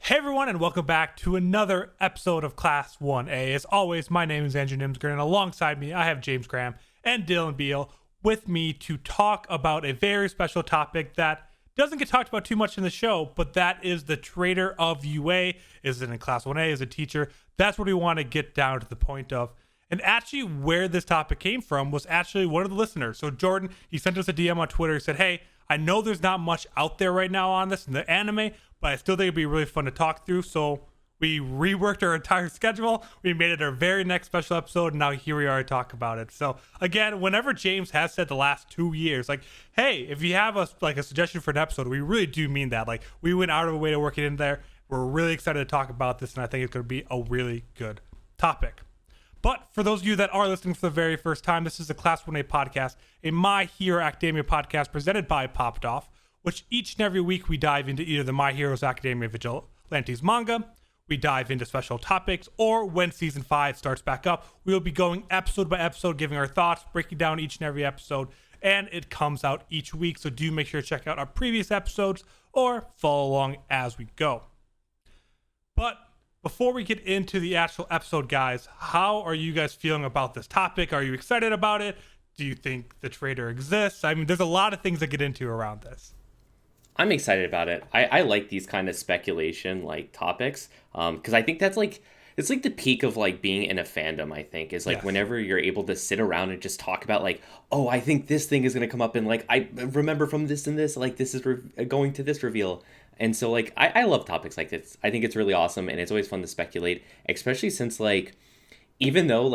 Hey everyone, and welcome back to another episode of Class 1A. As always, my name is Andrew Nimsgren, and alongside me, I have James Graham and Dylan Beal with me to talk about a very special topic that doesn't get talked about too much in the show, but that is the Traitor of UA. Is it in Class 1A as a teacher? That's what we want to get down to the point of. And actually, where this topic came from was actually one of the listeners. So Jordan, he sent us a DM on Twitter. He said, hey, I know there's not much out there right now on this in the anime, but I still think it'd be really fun to talk through. So we reworked our entire schedule. We made it our very next special episode, and now here we are to talk about it. So again, whenever James has said the last 2 years, like, hey, if you have a suggestion for an episode, we really do mean that. Like, we went out of the way to work it in there. We're really excited to talk about this, and I think it's going to be a really good topic. But for those of you that are listening for the very first time, this is the Class 1A podcast, a My Hero Academia podcast presented by Popped Off, which each and every week we dive into either the My Heroes Academia Vigilantes manga, we dive into special topics, or when season 5 starts back up, we will be going episode by episode, giving our thoughts, breaking down each and every episode, and it comes out each week, so do make sure to check out our previous episodes or follow along as we go. But before we get into the actual episode, guys, how are you guys feeling about this topic? Are you excited about it? Do you think the traitor exists? I mean, there's a lot of things to get into around this. I'm excited about it. I like these kind of speculation topics because I think that's it's like the peak of being in a fandom. I think is Yes. whenever you're able to sit around and just talk about oh, I think this thing is going to come up, and I remember from this and this, this is going to this reveal. And so I love topics like this. I think it's really awesome, and it's always fun to speculate, especially since even though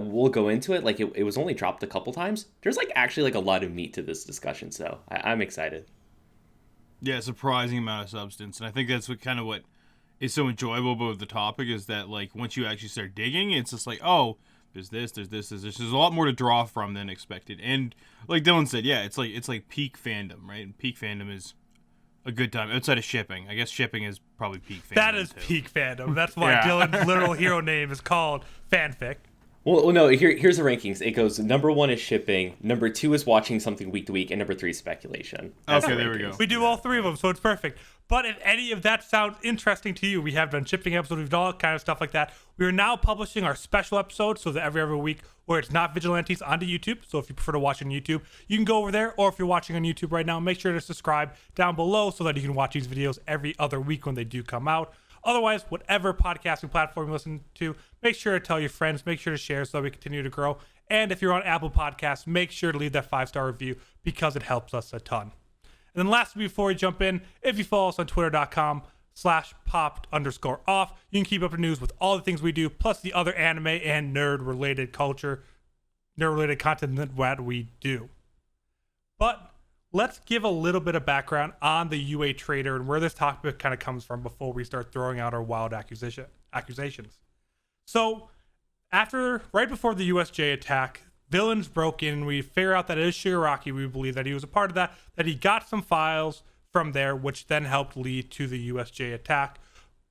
we'll go into it, it was only dropped a couple times, there's actually a lot of meat to this discussion. So I'm excited. Yeah, surprising amount of substance, and I think that's what is so enjoyable about the topic is that once you actually start digging, it's just oh, there's this, there's this, there's this. There's a lot more to draw from than expected, and like Dylan said, yeah, it's like peak fandom, right? And peak fandom is a good time outside of shipping. I guess shipping is probably peak fandom. That is too. peak fandom. That's why Yeah. Dylan's literal hero name is called fanfic. Well, no, here's the rankings. It goes number 1 is shipping, number 2 is watching something week to week, and number 3 is speculation. That's Okay, the there we rankings. go. We do all three of them, so it's perfect. But if any of that sounds interesting to you, we have done shipping episodes, we've done all kind of stuff like that. We are now publishing our special episodes, so that every other week where it's not Vigilantes onto YouTube. So if you prefer to watch on YouTube, you can go over there. Or if you're watching on YouTube right now, make sure to subscribe down below so that you can watch these videos every other week when they do come out. Otherwise, whatever podcasting platform you listen to, make sure to tell your friends, make sure to share so that we continue to grow. And if you're on Apple Podcasts, make sure to leave that 5-star review because it helps us a ton. And then lastly, before we jump in, if you follow us on twitter.com/popped_off, you can keep up to news with all the things we do, plus the other anime and nerd-related content that we do. But let's give a little bit of background on the UA Traitor and where this topic kind of comes from before we start throwing out our wild accusations. So, right before the USJ attack, villains broke in, and we figure out that it is Shigaraki. We believe that he was a part of that he got some files from there, which then helped lead to the USJ attack.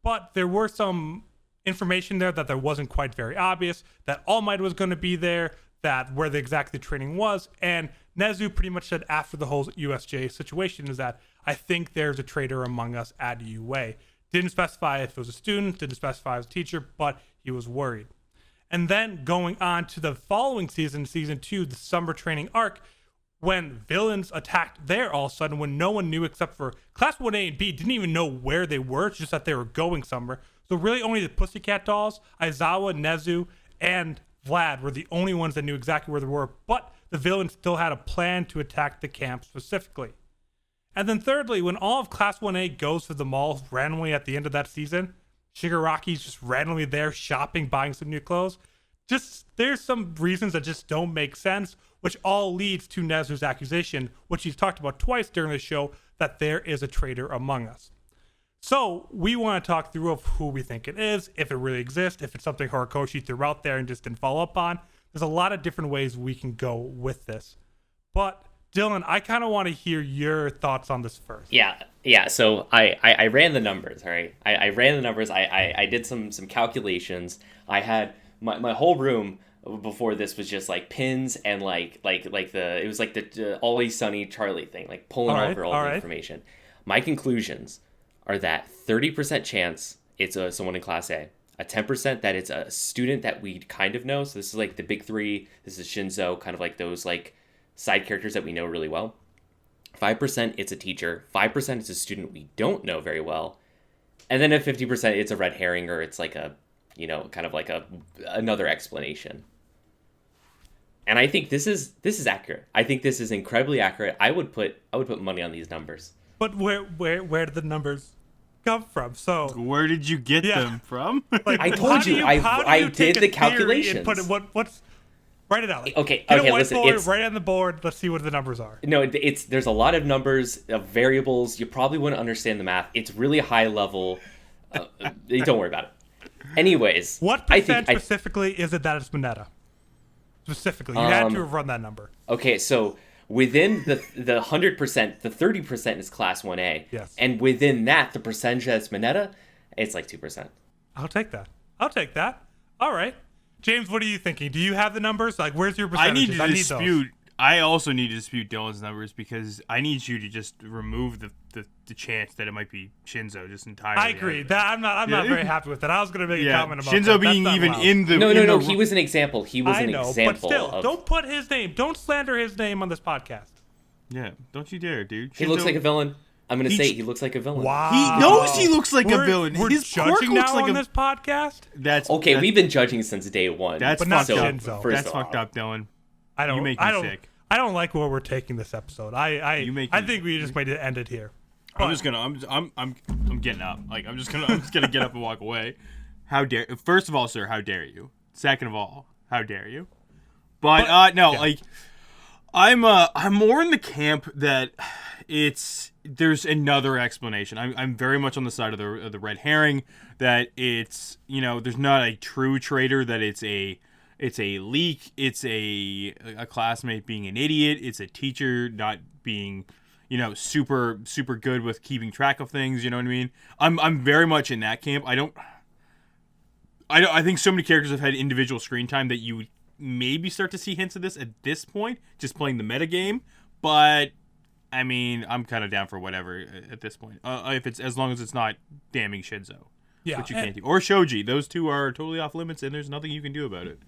But there were some information there that wasn't quite very obvious, that All Might was going to be there, that where exactly the training was, and Nezu pretty much said after the whole USJ situation is that I think there's a traitor among us at UA. Didn't specify if it was a student, didn't specify as a teacher, but he was worried. And then going on to the following season 2, the summer training arc, when villains attacked there all of a sudden when no one knew except for Class 1A and B didn't even know where they were, just that they were going somewhere. So really only the Pussycat Dolls, Aizawa, Nezu, and Vlad were the only ones that knew exactly where they were, but the villains still had a plan to attack the camp specifically. And then thirdly, when all of Class 1A goes to the mall randomly at the end of that season, Shigaraki's just randomly there shopping, buying some new clothes. There's some reasons that just don't make sense, which all leads to Nezu's accusation, which he's talked about twice during the show, that there is a traitor among us. So we want to talk through of who we think it is, if it really exists, if it's something Horikoshi threw out there and just didn't follow up on. There's a lot of different ways we can go with this. But Dylan, I kind of want to hear your thoughts on this first. Yeah. So I ran the numbers. All right. I ran the numbers. I did some calculations. I had my whole room before this was just pins and it was the Always Sunny Charlie thing, pulling over all the information. My conclusions are that 30% chance it's someone in Class A, a 10% that it's a student that we kind of know. So this is like the big three. This is Shinzo, kind of like those like side characters that we know really well. 5% it's a teacher. 5% it's a student we don't know very well. And then at 50% it's a red herring, or it's like a, kind of like another explanation. And I think this is accurate. I think this is incredibly accurate. I would put money on these numbers. But where did the numbers come from? So where did you get them from? Like, I told you, I did the calculations. Put it, what's write it out. Like, okay, listen. It's right on the board. Let's see what the numbers are. No, there's a lot of numbers, of variables. You probably wouldn't understand the math. It's really high level. Don't worry about it. Anyways, what percent specifically is it that it's Mineta? Specifically, you had to have run that number. Okay, so within the 100%, the 30% is Class 1A. Yes. And within that, the percentage that's Mineta, it's like 2%. I'll take that. All right. James, what are you thinking? Do you have the numbers? Like, where's your percentages? I also need to dispute Dylan's numbers, because I need you to just remove the chance that it might be Shinzo just entirely. I agree. I'm not very happy with that. I was going to make a comment about Shinzo that. being even allowed. in the... No, he was an example. But still, don't put his name. Don't slander his name on this podcast. Yeah, don't you dare, dude. He looks like a villain. I'm going to say he looks like a villain. Wow. He knows he looks like a villain. We're His judging looks now like on this podcast? We've been judging since day one. That's but not fucked up. Shinzo. That's fucked up, Dylan. You make me sick. I don't like where we're taking this episode. I think we just might end it here. I'm getting up. Like I'm just gonna get up and walk away. First of all, sir, how dare you? Second of all, how dare you? But I'm more in the camp that there's another explanation. I'm very much on the side of the red herring, that it's, there's not a true traitor, that it's a leak, it's a classmate being an idiot, it's a teacher not being, super good with keeping track of things, you know what I mean? I'm very much in that camp. I think so many characters have had individual screen time that you would maybe start to see hints of this at this point, just playing the meta game, but I mean, I'm kind of down for whatever at this point. If it's, as long as it's not damning Shinzo. Yeah. Which you can't do. Or Shoji. Those two are totally off limits, and there's nothing you can do about it.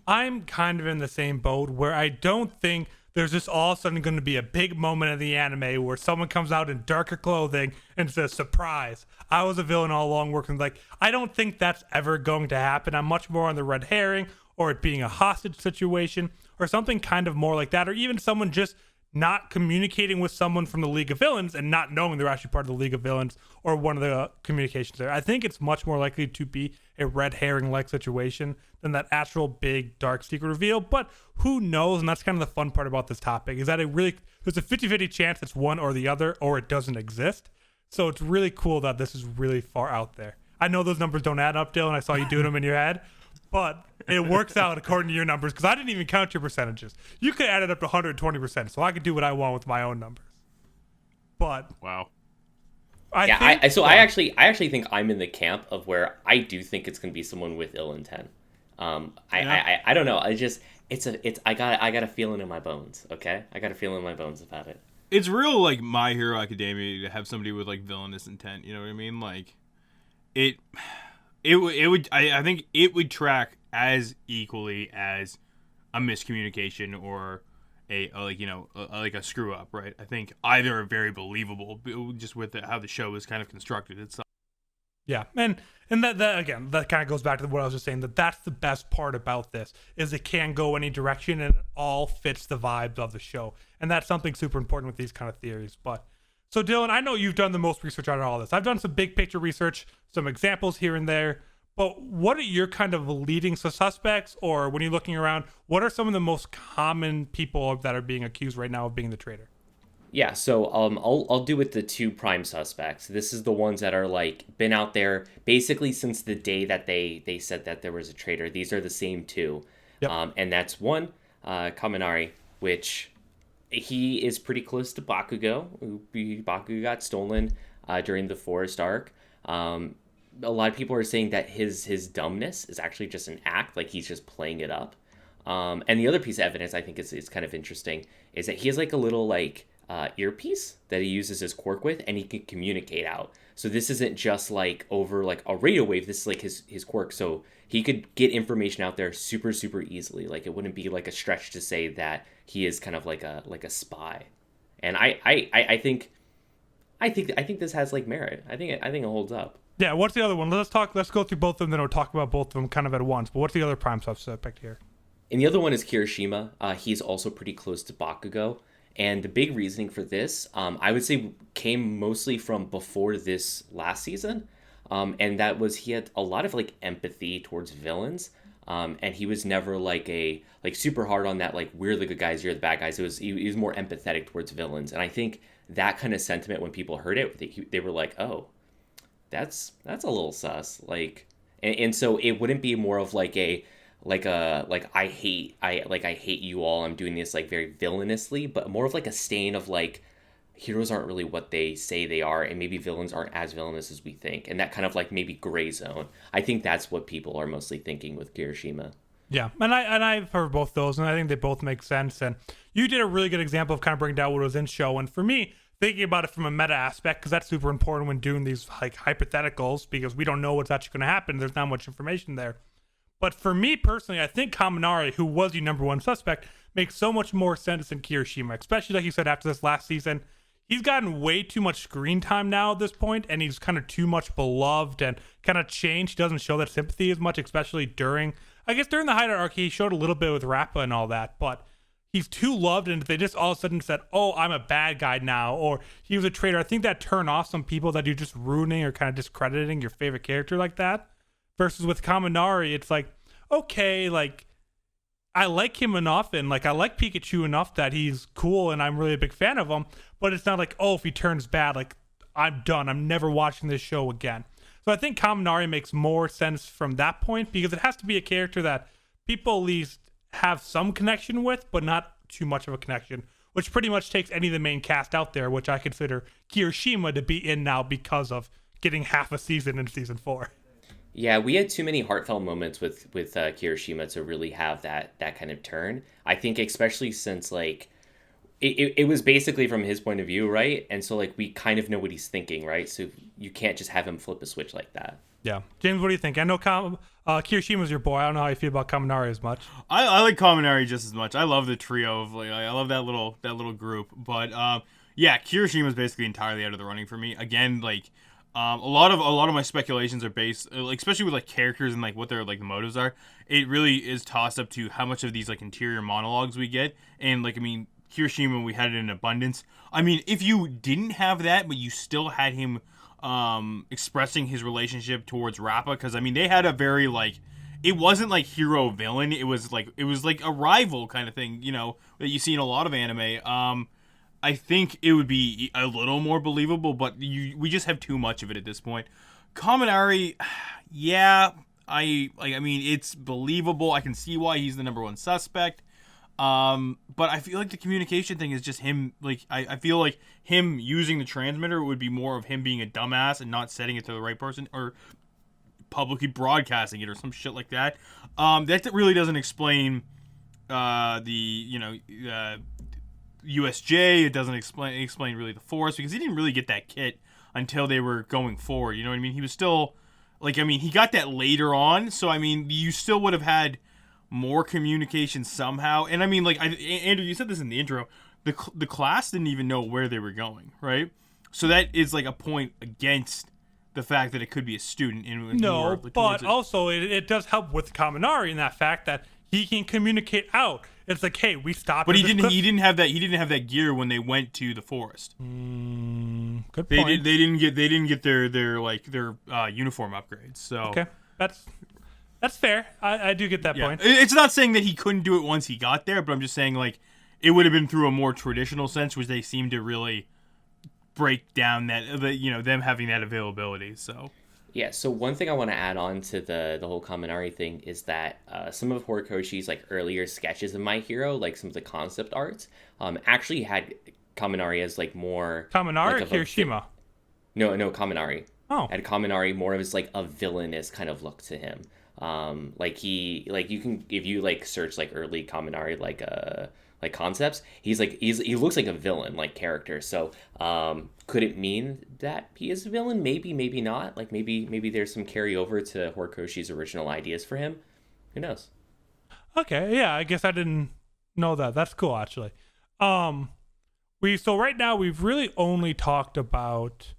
I'm kind of in the same boat where I don't think there's just all of a sudden going to be a big moment in the anime where someone comes out in darker clothing and says, surprise, I was a villain all along working. Like, I don't think that's ever going to happen. I'm much more on the red herring, or it being a hostage situation, or something kind of more like that, or even someone just not communicating with someone from the League of Villains and not knowing they're actually part of the League of Villains, or one of the communications there. I think it's much more likely to be a red herring-like situation than that actual big dark secret reveal, but who knows? And that's kind of the fun part about this topic, is that there's a 50-50 chance it's one or the other, or it doesn't exist. So it's really cool that this is really far out there. I know those numbers don't add up, Dylan. I saw you doing them in your head, but it works out according to your numbers, because I didn't even count your percentages. You could add it up to 120%, so I could do what I want with my own numbers. But wow. I actually think I'm in the camp of where I do think it's going to be someone with ill intent. I don't know. I got a feeling in my bones. Okay, I got a feeling in my bones about it. It's real like My Hero Academia to have somebody with like villainous intent. You know what I mean? Like it would. I think it would track as equally as a miscommunication or a screw up, right? I think either are very believable, just with how the show is kind of constructed itself. Yeah, and that again, that kind of goes back to what I was just saying, that's the best part about this, is it can go any direction and it all fits the vibes of the show, and that's something super important with these kind of theories. But so Dylan, I know you've done the most research on all this. I've done some big picture research, some examples here and there. But what are your kind of leading suspects, or when you're looking around, what are some of the most common people that are being accused right now of being the traitor? Yeah, so I'll do with the two prime suspects. This is the ones that are like been out there basically since the day that they said that there was a traitor. These are the same two. Yep. And that's one, Kaminari, which he is pretty close to Bakugo. Bakugo got stolen during the Forest arc. A lot of people are saying that his dumbness is actually just an act, like he's just playing it up. And the other piece of evidence I think is kind of interesting is that he has like a little like earpiece that he uses his quirk with, and he can communicate out. So this isn't just like over like a radio wave. This is like his quirk. So he could get information out there super, super easily. Like it wouldn't be like a stretch to say that he is kind of like a spy. And I think this has like merit. I think it holds up. Yeah, what's the other one? Let's go through both of them, then we'll talk about both of them kind of at once. But what's the other prime suspect here? And the other one is Kirishima. He's also pretty close to Bakugo. And the big reasoning for this, I would say, came mostly from before this last season. And that was he had a lot of like empathy towards villains. And he was never like super hard on that, like we're the good guys, you're the bad guys. He was more empathetic towards villains. And I think that kind of sentiment, when people heard it, they were like, oh, that's a little sus. Like, and so it wouldn't be more of like I hate you all, I'm doing this like very villainously, but more of like a stain of like heroes aren't really what they say they are, and maybe villains aren't as villainous as we think, and that kind of like maybe gray zone. I think that's what people are mostly thinking with Kirishima. Yeah, and I've heard both those, and I think they both make sense. And you did a really good example of kind of breaking down what was in show. And for me, thinking about it from a meta aspect, because that's super important when doing these like hypotheticals, because we don't know what's actually going to happen. There's not much information there. But for me personally, I think Kaminari, who was the number one suspect, makes so much more sense than Kirishima, especially like you said after this last season. He's gotten way too much screen time now at this point, and he's kind of too much beloved and kind of changed. He doesn't show that sympathy as much, especially during the hierarchy. He showed a little bit with Rappa and all that, but he's too loved, and if they just all of a sudden said, oh, I'm a bad guy now, or he was a traitor, I think that turned off some people that you're just ruining or kind of discrediting your favorite character like that. Versus with Kaminari, it's like, okay, like, I like him enough, and like I like Pikachu enough that he's cool and I'm really a big fan of him, but it's not like, oh, if he turns bad, like I'm done, I'm never watching this show again. So I think Kaminari makes more sense from that point, because it has to be a character that people at least have some connection with, but not too much of a connection, which pretty much takes any of the main cast out there, which I consider Kirishima to be in now because of getting half a season in season 4. Yeah, we had too many heartfelt moments with Kirishima to really have that kind of turn. I think especially since like it was basically from his point of view, right? And so like we kind of know what he's thinking, right? So you can't just have him flip a switch like that. Yeah, James, what do you think? I know Kirishima's your boy. I don't know how you feel about Kaminari as much. I like Kaminari just as much. I love the trio of like I love that little group. But yeah, Kirishima's basically entirely out of the running for me. Again, like. A lot of my speculations are based, like, especially with like characters and like what their like motives are. It really is tossed up to how much of these like interior monologues we get, and like I mean, Kirishima, we had it in abundance. I mean, if you didn't have that, but you still had him expressing his relationship towards Rappa, because I mean, they had a very like, it wasn't like hero villain. It was like a rival kind of thing, you know, that you see in a lot of anime. I think it would be a little more believable, but we just have too much of it at this point. Kaminari, yeah, I mean, it's believable. I can see why he's the number one suspect. But I feel like the communication thing is just him. Like, I feel like him using the transmitter would be more of him being a dumbass and not setting it to the right person, or publicly broadcasting it or some shit like that. That really doesn't explain USJ. It doesn't explain really the Force, because he didn't really get that kit until they were going forward. You know what I mean? He was still like, I mean, he got that later on, so I mean, you still would have had more communication somehow. And I mean, like, Andrew, you said this in the intro. The class didn't even know where they were going, right? So that is like a point against the fact that it could be a student. No, but also it does help with Kaminari in that fact that he can communicate out. It's like, hey, we stopped. But he didn't have that gear when they went to the forest. Good point. They didn't get their uniform upgrades. So okay, that's fair. I do get that point. It's not saying that he couldn't do it once he got there, but I'm just saying like it would have been through a more traditional sense, which they seem to really break down them having that availability. So. Yeah, so one thing I want to add on to the whole Kaminari thing is that some of Horikoshi's like earlier sketches of My Hero, like some of the concept arts, actually had Kaminari as like more Kaminari like or Kirishima? No, Kaminari. Oh. Had Kaminari more of as like a villainous kind of look to him. Like you can, if you like search like early Kaminari, like like concepts, he looks like a villain like character. So could it mean that he is a villain? Maybe not. Like maybe there's some carryover to Horikoshi's original ideas for him. Who knows? Okay, yeah, I guess I didn't know that. That's cool, actually. So right now we've really only talked about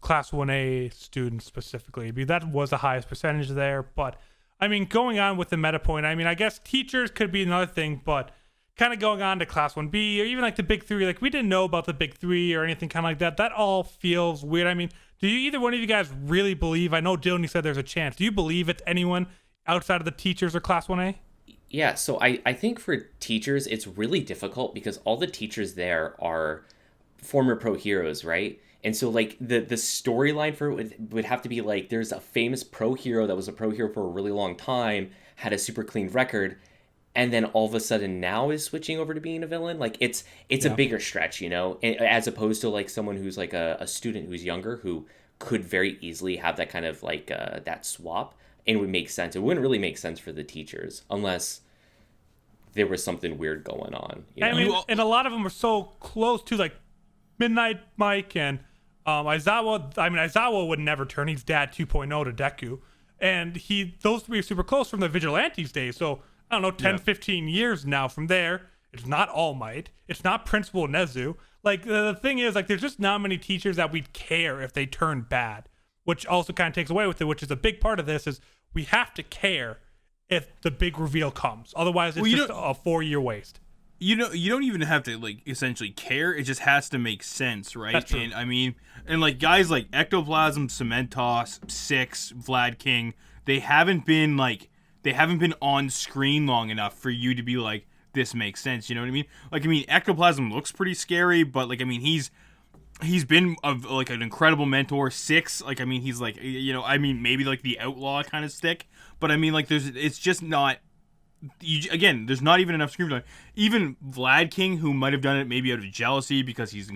Class 1A students specifically, because that was the highest percentage there. But I mean, going on with the meta point, I mean, I guess teachers could be another thing, but kind of going on to Class 1B or even like the Big Three, like we didn't know about the Big Three or anything kind of like that. That all feels weird. I mean, do you either one of you guys really believe? I know Dylan, you said there's a chance. Do you believe it's anyone outside of the teachers or Class 1A? Yeah, so I think for teachers, it's really difficult because all the teachers there are former pro heroes, right? And so, like, the storyline for it would have to be, like, there's a famous pro hero that was a pro hero for a really long time, had a super clean record, and then all of a sudden now is switching over to being a villain. Like, it's a bigger stretch, you know? As opposed to, like, someone who's, like, a student who's younger who could very easily have that kind of, like, that swap. And it would make sense. It wouldn't really make sense for the teachers unless there was something weird going on. You know? I mean, and a lot of them were so close to, like, Midnight Mike and Aizawa. I mean, Aizawa would never turn. He's dad 2.0 to Deku. And those three are super close from the Vigilantes days. So, I don't know, 10, 15 years now from there. It's not All Might. It's not Principal Nezu. Like, the thing is, like, there's just not many teachers that we'd care if they turn bad, which also kind of takes away with it, which is a big part of this is we have to care if the big reveal comes. Otherwise, it's just a 4-year waste. You don't even have to, like, essentially care. It just has to make sense, right? That's true. And I mean, and like guys like Ectoplasm, Cementos, Six, Vlad King, they haven't been on screen long enough for you to be like, this makes sense. You know what I mean? Like, I mean, Ectoplasm looks pretty scary, but like, I mean, he's been like an incredible mentor. Six, like, I mean, he's like, you know, I mean, maybe like the outlaw kind of stick, but I mean, like, it's just not. There's not even enough screen time. Even Vlad King, who might have done it maybe out of jealousy because he's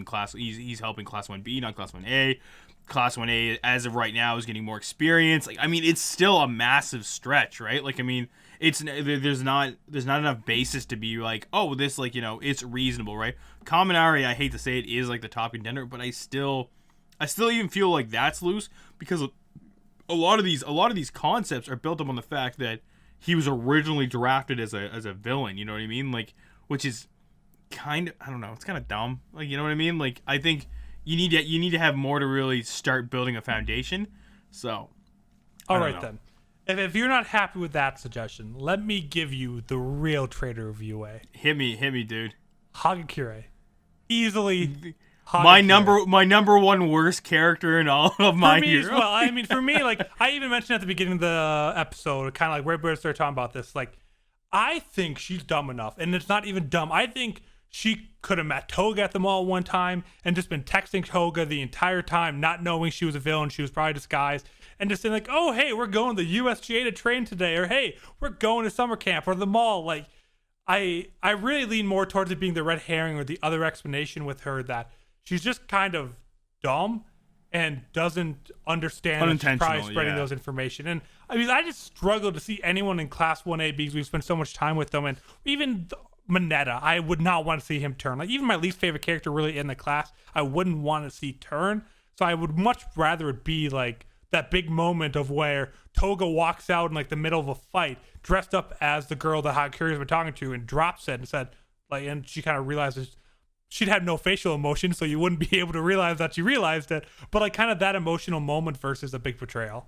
helping Class 1B, not Class 1A. Class 1A, as of right now, is getting more experience. Like, I mean, it's still a massive stretch, right? Like, I mean, there's not enough basis to be like, oh, this, like, you know, it's reasonable, right? Kaminari, I hate to say it, is like the top contender, but I still even feel like that's loose because a lot of these concepts are built up on the fact that he was originally drafted as a villain, you know what I mean? Like, which is kind of, I don't know, it's kind of dumb. Like, you know what I mean? Like, I think you need to have more to really start building a foundation. So, all right then. If you're not happy with that suggestion, let me give you the real Traitor of UA. Hit me, dude. Hagakure. Easily my number one worst character in all of My Hero. Well, I mean, for me, like, I even mentioned at the beginning of the episode, kind of like where we started talking about this, like, I think she's dumb enough, and it's not even dumb. I think she could have met Toga at the mall one time and just been texting Toga the entire time, not knowing she was a villain. She was probably disguised, and just saying like, oh, hey, we're going to the USGA to train today, or hey, we're going to summer camp or the mall. Like, I really lean more towards it being the red herring or the other explanation with her that she's just kind of dumb and doesn't understand that she's probably spreading those information. And I mean, I just struggle to see anyone in Class 1A because we've spent so much time with them. And even Mineta, I would not want to see him turn. Like, even my least favorite character really in the class, I wouldn't want to see turn. So I would much rather it be like that big moment of where Toga walks out in like the middle of a fight, dressed up as the girl that Hagakure's been talking to, and drops it and said, like, and she kind of realizes she'd have no facial emotion, so you wouldn't be able to realize that she realized it. But like, kind of that emotional moment versus a big betrayal.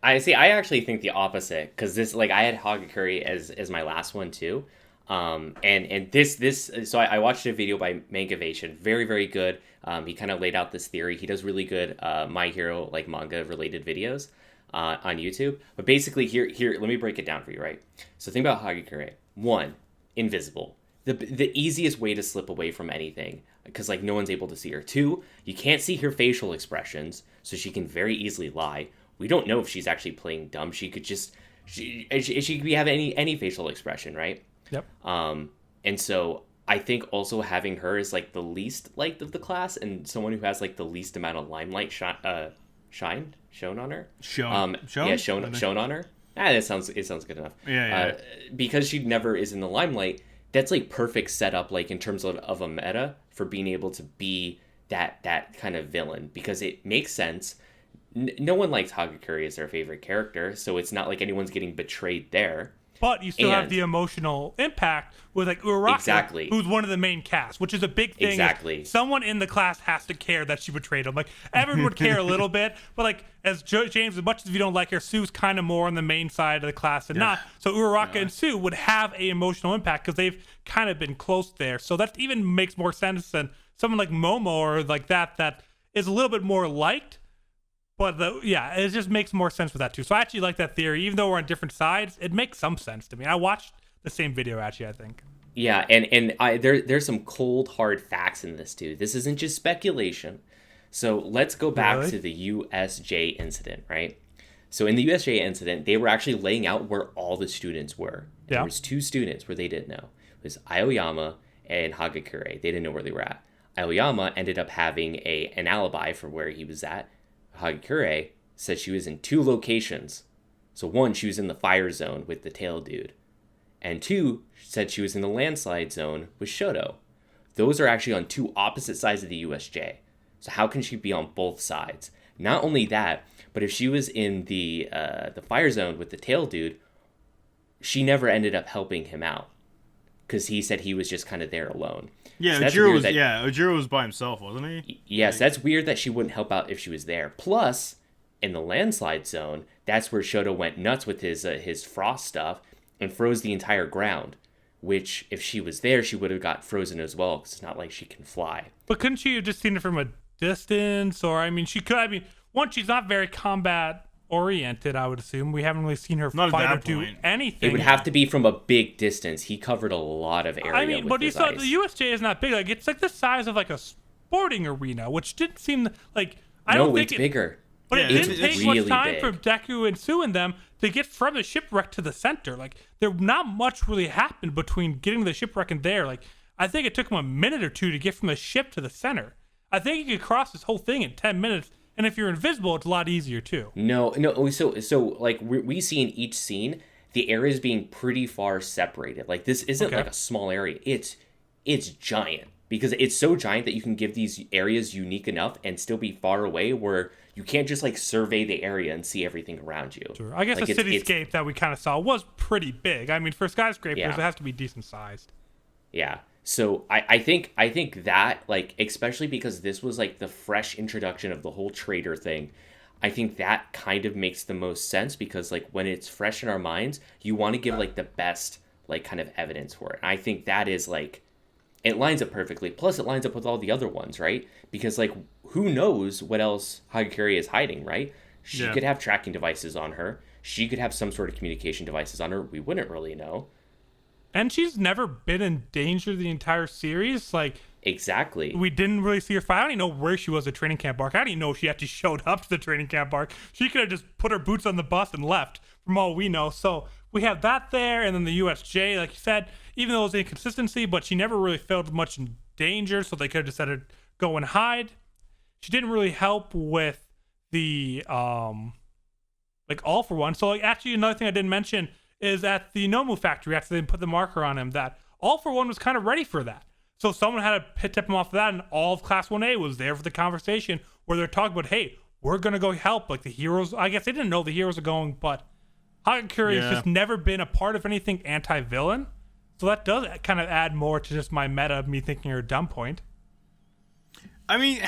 I see. I actually think the opposite, because this, like, I had Hagakure as my last one too. And this so I watched a video by Mangavation, very, very good. He kind of laid out this theory. He does really good My Hero, like, manga related videos on YouTube. But basically here let me break it down for you, right? So think about Hagakure. 1, invisible. The easiest way to slip away from anything, because, like, no one's able to see her. 2, you can't see her facial expressions, so she can very easily lie. We don't know if she's actually playing dumb. She could just she could have any facial expression, right? Yep. And so I think also having her is like the least liked of the class, and someone who has like the least amount of limelight shown on her. Shown on her. It sounds good enough. Yeah. Because she never is in the limelight, that's like perfect setup, like in terms of a meta for being able to be that kind of villain, because it makes sense. No one likes Hagakure as their favorite character, so it's not like anyone's getting betrayed there. But you still have the emotional impact with like Uraraka, Exactly. who's one of the main cast, which is a big thing. Exactly. Someone in the class has to care that she betrayed him. Like everyone would care a little bit, but like as James, as much as you don't like her, Sue's kind of more on the main side of the class than not. So Uraraka and Sue would have a emotional impact because they've kind of been close there. So that even makes more sense than someone like Momo or like that is a little bit more liked. But it just makes more sense with that too. So I actually like that theory. Even though we're on different sides, it makes some sense to me. I watched the same video actually, I think. Yeah, and there's some cold hard facts in this too. This isn't just speculation. So let's go back to the USJ incident, right? So in the USJ incident, they were actually laying out where all the students were. There was 2 students where they didn't know. It was Aoyama and Hagakure. They didn't know where they were at. Aoyama ended up having an alibi for where he was at. Hagakure said she was in 2 locations. So 1, she was in the fire zone with the tail dude. And 2, said she was in the landslide zone with Shoto. Those are actually on 2 opposite sides of the USJ. So how can she be on both sides? Not only that, but if she was in the fire zone with the tail dude, she never ended up helping him out. Because he said he was just kind of there alone. Yeah, so Ojiro was by himself, wasn't he? Yes, that's weird that she wouldn't help out if she was there. Plus, in the landslide zone, that's where Shoto went nuts with his frost stuff and froze the entire ground. Which, if she was there, she would have got frozen as well, because it's not like she can fly. But couldn't she have just seen it from a distance? Or, I mean, she could. I mean, one, she's not very combat oriented, I would assume. We haven't really seen her fight or do anything. It would have to be from a big distance. He covered a lot of area. I mean, but you saw ice. the USJ is not big. Like it's like the size of like a sporting arena, which didn't seem like it's bigger. But it didn't take really much time big. for Deku and Sue and them to get from the shipwreck to the center. Like there not much really happened between getting to the shipwreck and there. Like I think it took them a minute or 2 to get from the ship to the center. I think you could cross this whole thing in 10 minutes. And if you're invisible, it's a lot easier too. No. So like we see in each scene, the areas being pretty far separated. Like this isn't like a small area. It's giant, because it's so giant that you can give these areas unique enough and still be far away where you can't just like survey the area and see everything around you. Sure. I guess the cityscape that we kind of saw was pretty big. I mean, for skyscrapers, it has to be decent sized. Yeah. So I think that, like, especially because this was like the fresh introduction of the whole traitor thing, I think that kind of makes the most sense, because like when it's fresh in our minds, you want to give like the best like kind of evidence for it. And I think that is like, it lines up perfectly. Plus it lines up with all the other ones, right? Because like who knows what else Hagakure is hiding, right? She could have tracking devices on her. She could have some sort of communication devices on her. We wouldn't really know. And she's never been in danger the entire series. Like, exactly. We didn't really see her fight. I don't even know where she was at training camp arc. I don't even know if she actually showed up to the training camp arc. She could have just put her boots on the bus and left, from all we know. So we have that there, and then the USJ, like you said, even though it was inconsistency, but she never really felt much in danger, so they could have just let her go and hide. She didn't really help with the like All For One. So like actually another thing I didn't mention is at the Nomu factory, after they put the marker on him, that All For One was kind of ready for that. So someone had to tip him off of that, and all of Class 1A was there for the conversation where they're talking about, hey, we're going to go help. Like the heroes, I guess they didn't know the heroes are going, but Hagakure has just never been a part of anything anti-villain. So that does kind of add more to just my meta of me thinking you're a dumb point. I mean,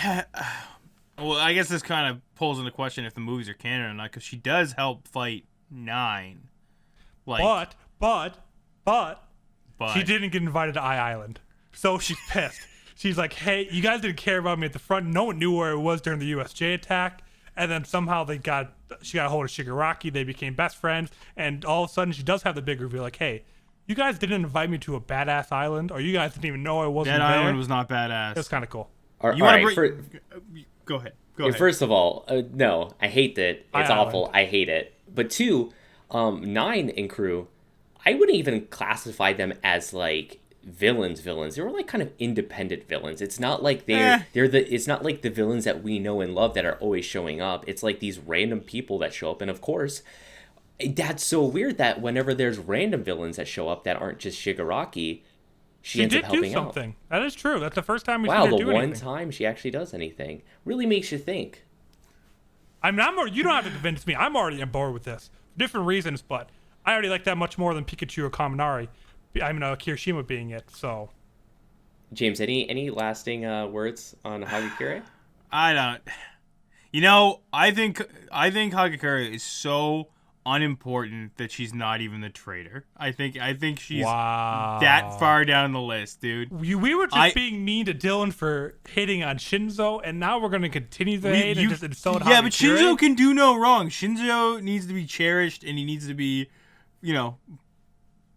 well, I guess this kind of pulls into question if the movies are canon or not, because she does help fight 9. Like, but she didn't get invited to Island, so she's pissed. She's like, "Hey, you guys didn't care about me at the front. No one knew where it was during the USJ attack." And then somehow she got a hold of Shigaraki. They became best friends, and all of a sudden she does have the big reveal, like, "Hey, you guys didn't invite me to a badass island, or you guys didn't even know I wasn't there." That island was not badass. It was kind of cool. Go ahead. Go ahead. First of all, no, I hate that. It's awful. I hate it. But 2, 9 and crew, I wouldn't even classify them as like villains. They were like kind of independent villains. It's not like it's not like the villains that we know and love that are always showing up. It's like these random people that show up, and of course, that's so weird that whenever there's random villains that show up that aren't just Shigaraki, she ends up did do helping out. something. That is true. That's the first time we Wow, see her the do one anything. time she actually does anything. Really makes you think. I'm you don't have to convince me. I'm already on board with this. For different reasons, but I already like that much more than Pikachu or Kaminari. Kirishima being it, so. James, any lasting words on Hagakure? I don't. You know, I think Hagakure is so unimportant that she's not even the traitor. I think she's that far down the list, dude. We were just being mean to Dylan for hating on Shinzo, and now we're going to continue the hate and just insult Hagakure. Yeah, but Shinzo can do no wrong. Shinzo needs to be cherished, and he needs to be,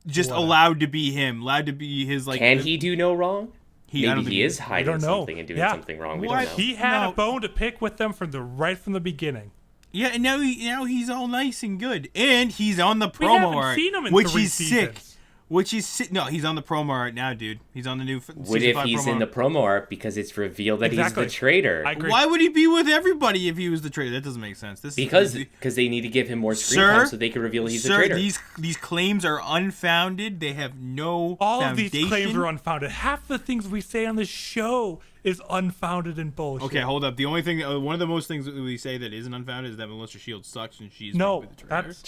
just allowed to be him, allowed to be his like. Can he do no wrong? Maybe he is hiding know. something and doing something wrong. We don't know. He had a bone to pick with them right from the beginning. Yeah, and now he's all nice and good, and he's on the promo art, seen him in which 3 is seasons. sick. No, he's on the promo art now, dude. He's on the new. What if he's in the promo art because it's revealed that he's the traitor? I agree. Why would he be with everybody if he was the traitor? That doesn't make sense. Because they need to give him more screen time so they can reveal he's the traitor. These claims are unfounded. They have no All foundation. of these claims are unfounded. Half the things we say on this show is unfounded and bullshit. Okay, hold up. The only thing, one of the most things that we say that isn't unfounded is that Melissa Shields sucks and she's probably the traitor. That's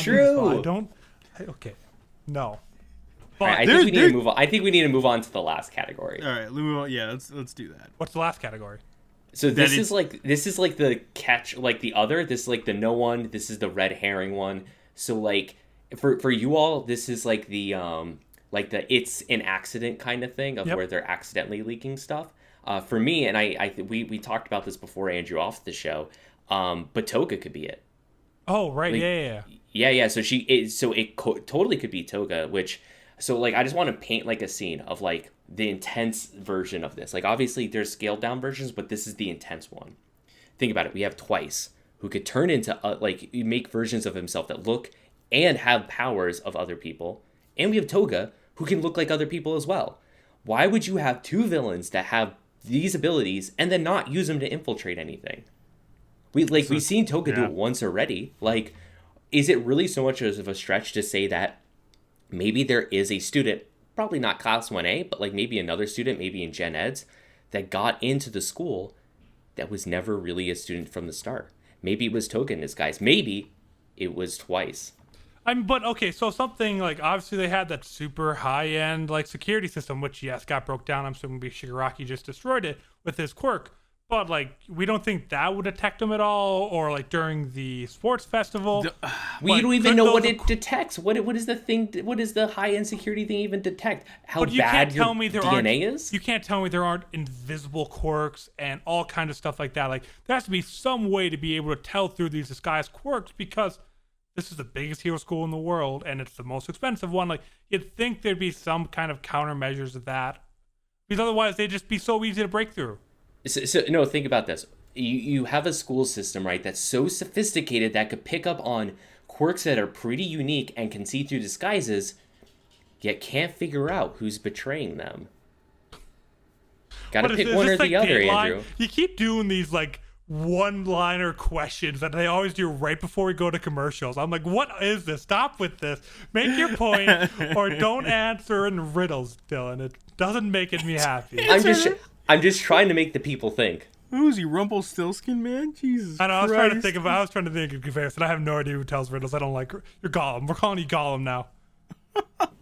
true. I don't. Okay, no. But I think we need to move on. I think we need to move on to the last category. All right, move on. Yeah, let's do that. What's the last category? So this is like the catch, like the other. This is like the no one. This is the red herring one. So like for you all, this is like the it's an accident kind of thing of where they're accidentally leaking stuff. For me, and we talked about this before Andrew off the show. But Toga could be it. Oh right, like, yeah. So it totally could be Toga, which. So, like, I just want to paint, like, a scene of, like, the intense version of this. Like, obviously, there's scaled-down versions, but this is the intense one. Think about it. We have Twice, who could turn into, make versions of himself that look and have powers of other people. And we have Toga, who can look like other people as well. Why would you have 2 villains that have these abilities and then not use them to infiltrate anything? We've seen Toga do it once already. Like, is it really so much of a stretch to say that maybe there is a student, probably not Class 1A, but like maybe another student, maybe in Gen Eds, that got into the school that was never really a student from the start. Maybe it was Toga in disguise. Maybe it was Twice. But okay, so something like obviously they had that super high-end like security system, which got broke down. I'm assuming Shigaraki just destroyed it with his quirk. But like, we don't think that would detect them at all, or like during the sports festival. We don't even know what it detects. What is the thing? What does the high-end security thing even detect? How bad your DNA is? You can't tell me there aren't invisible quirks and all kind of stuff like that. Like, there has to be some way to be able to tell through these disguised quirks because this is the biggest hero school in the world and it's the most expensive one. Like, you'd think there'd be some kind of countermeasures of that, because otherwise they'd just be so easy to break through. So no, think about this. You have a school system, right, that's so sophisticated that could pick up on quirks that are pretty unique and can see through disguises, yet can't figure out who's betraying them. Gotta pick one or the other, Andrew. You keep doing these like one-liner questions that they always do right before we go to commercials. I'm like, what is this? Stop with this. Make your point or don't answer in riddles, Dylan. It doesn't make me happy. I'm just trying to make the people think. Who's he, Rumpelstiltskin, man? Jesus I know. I was Christ. trying to think of comparison. I have no idea who tells riddles. I don't like. You're Gollum. We're calling you Gollum now.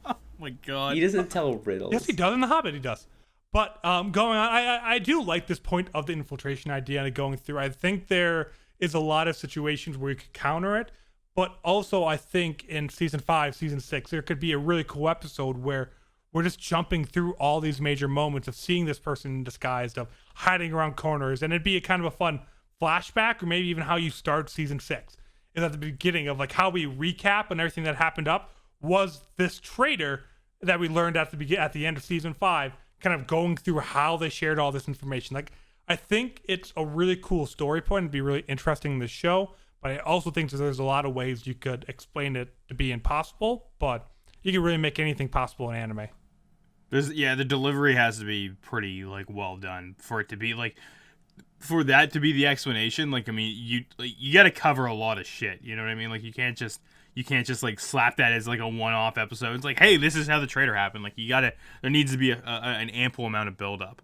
Oh my God. He doesn't tell riddles. Yes, he does in The Hobbit. He does. But going on, I do like this point of the infiltration idea and going through. I think there is a lot of situations where you could counter it, but also I think in season 5, season 6, there could be a really cool episode where we're just jumping through all these major moments of seeing this person disguised, of hiding around corners, and it'd be a kind of a fun flashback, or maybe even how you start season 6. Is at the beginning of like how we recap and everything that happened up was this traitor that we learned at the end of season 5, kind of going through how they shared all this information. Like, I think it's a really cool story point. It'd be really interesting in the show, but I also think that there's a lot of ways you could explain it to be impossible, but you can really make anything possible in anime. The delivery has to be pretty like well done for it to be like for that to be the explanation, like, I mean, you got to cover a lot of shit. You know what I mean? Like, you can't just like slap that as like a one-off episode. It's like, hey, this is how the traitor happened. Like, there needs to be an ample amount of build-up.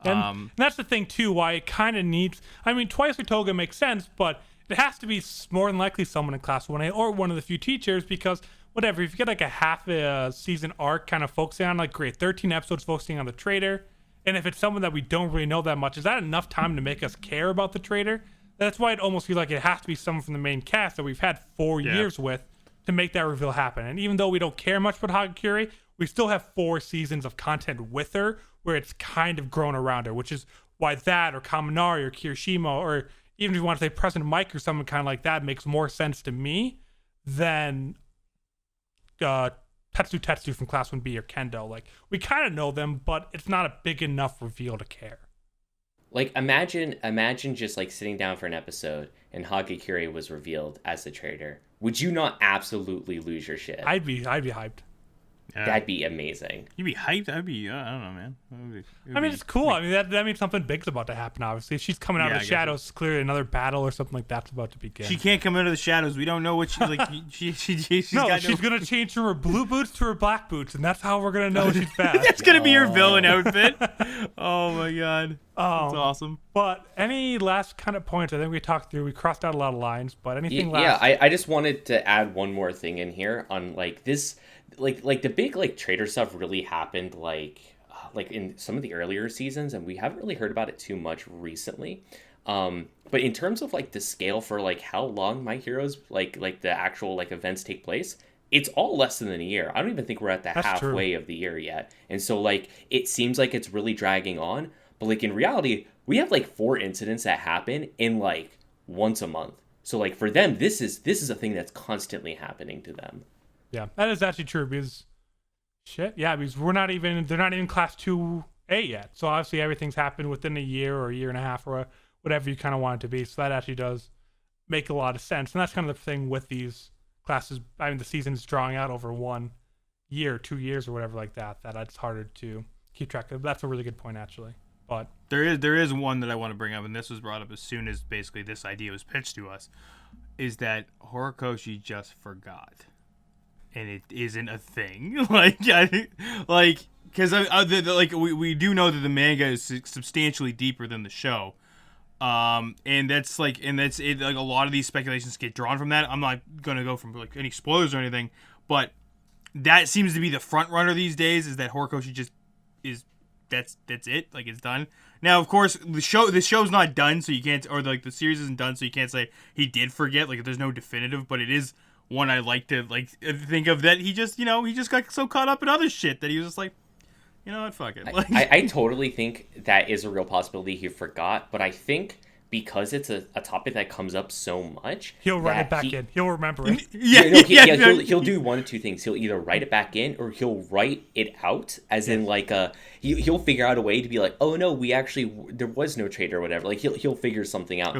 And that's the thing too, why it kind of needs. I mean, Twice for Toga makes sense, but it has to be more than likely someone in Class 1A or one of the few teachers, because whatever, if you get like a half a season arc kind of focusing on, like, great, 13 episodes focusing on the traitor, and if it's someone that we don't really know that much, is that enough time to make us care about the traitor? That's why it almost feels like it has to be someone from the main cast that we've had 4 years with to make that reveal happen. And even though we don't care much about Hagakure, we still have 4 seasons of content with her where it's kind of grown around her, which is why that, or Kaminari, or Kirishima, or even if you want to say President Mike or someone kind of like that, makes more sense to me than Tetsu from Class 1B or Kendo. Like, we kind of know them, but it's not a big enough reveal to care. Like, imagine just like sitting down for an episode and Hagakure was revealed as the traitor. Would you not absolutely lose your shit? I'd be hyped. Yeah. That'd be amazing. You'd be hyped? I'd be, I don't know, man. I mean, it's cool. I mean, that means something big's about to happen, obviously. If she's coming out of the shadows, clearly another battle or something like that's about to begin. She can't come out of the shadows. We don't know what she's like. she's no, she's going to change from her blue boots to her black boots, and that's how we're going to know she's fast. That's going to be her villain outfit. Oh, my God. That's awesome. But any last kind of points? I think we talked through. We crossed out a lot of lines, but anything last? Yeah, I just wanted to add one more thing in here on, like, this... Like the big, like, traitor stuff really happened like in some of the earlier seasons, and we haven't really heard about it too much recently. But in terms of, like, the scale for, like, how long My Heroes, like the actual, like, events take place, it's all less than a year. I don't even think we're at the halfway of the year yet. And so, like, it seems like it's really dragging on, but, like, in reality, we have, like, 4 incidents that happen in, like, once a month. So, like, for them, this is a thing that's constantly happening to them. Yeah, that is actually true, because because they're not even Class 2A yet. So obviously everything's happened within a year or a year and a half or whatever you kind of want it to be. So that actually does make a lot of sense. And that's kind of the thing with these classes. I mean, the season's drawing out over 1 year, 2 years or whatever like that it's harder to keep track of. That's a really good point, actually. But there is one that I want to bring up, and this was brought up as soon as basically this idea was pitched to us, is that Horikoshi just forgot. And it isn't a thing, because we do know that the manga is substantially deeper than the show, and that's it. Like, a lot of these speculations get drawn from that. I'm not gonna go from, like, any spoilers or anything, but that seems to be the front runner these days. Is that Horikoshi just is that's it? Like, it's done. Now, of course, the show's not done, so you can't, or like the series isn't done, so you can't say he did forget. Like, there's no definitive, but it is one I like to, like, think of, that he just got so caught up in other shit that he was just like, you know what, fuck it. Like, I totally think that is a real possibility he forgot, but I think because it's a topic that comes up so much, he'll write it back in. He'll remember it. He'll do one of two things. He'll either write it back in, or he'll write it out, as in, like, he'll figure out a way to be like, oh no, there was no traitor or whatever. Like, he'll figure something out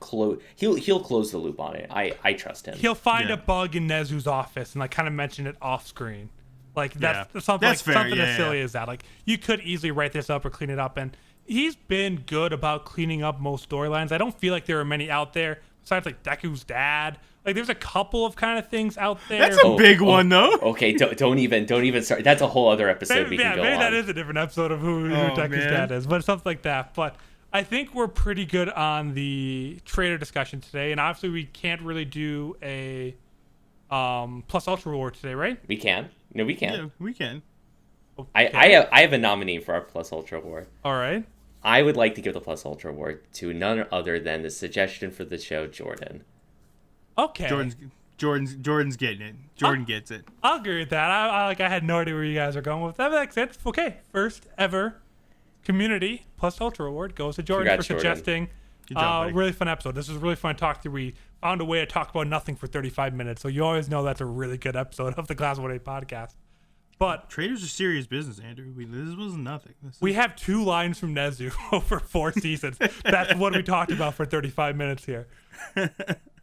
close. He'll close the loop on it. I trust him. He'll find a bug in Nezu's office and, like, kind of mention it off screen. Like, that's something as silly as that. Like, you could easily write this up or clean it up, and he's been good about cleaning up most storylines. I don't feel like there are many out there besides, like, Deku's dad. Like, there's a couple of kind of things out there. That's a big one, though. Okay, don't even start. That's a whole other episode we can go on. Maybe that is a different episode of who Deku's dad is, but something like that. But I think we're pretty good on the traitor discussion today, and obviously we can't really do a Plus Ultra Reward today, right? We can. No, we can. Yeah, we can. Okay. I have a nominee for our Plus Ultra Award. All right. I would like to give the Plus Ultra Award to none other than the suggestion for the show, Jordan. Okay. Jordan's getting it. Jordan gets it. I'll agree with that. I had no idea where you guys are going with that. Makes sense. Okay. First ever community Plus Ultra Award goes to Jordan for suggesting a really fun episode. This was really fun to talk through. We found a way to talk about nothing for 35 minutes. So you always know that's a really good episode of the Class 1A podcast. But traitors are serious business, Andrew. This was nothing. We have 2 lines from Nezu over 4 seasons. That's what we talked about for 35 minutes here.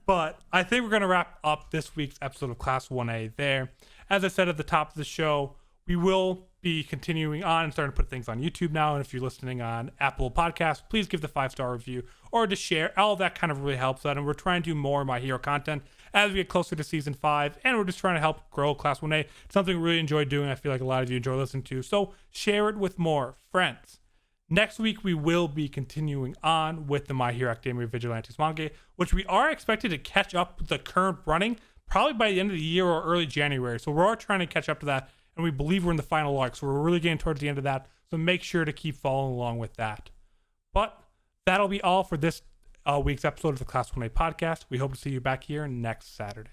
But I think we're going to wrap up this week's episode of Class 1A there. As I said at the top of the show, we will be continuing on and starting to put things on YouTube now. And if you're listening on Apple Podcasts, please give the 5-star review or just share. All of that kind of really helps out. And we're trying to do more My Hero content as we get closer to season 5. And we're just trying to help grow Class 1A. It's something we really enjoy doing. I feel like a lot of you enjoy listening to. So share it with more friends. Next week, we will be continuing on with the My Hero Academia Vigilantes manga, which we are expected to catch up with the current running probably by the end of the year or early January. So we're trying to catch up to that, and we believe we're in the final arc. So we're really getting towards the end of that. So make sure to keep following along with that. But that'll be all for this week's episode of the Class 1A podcast. We hope to see you back here next Saturday.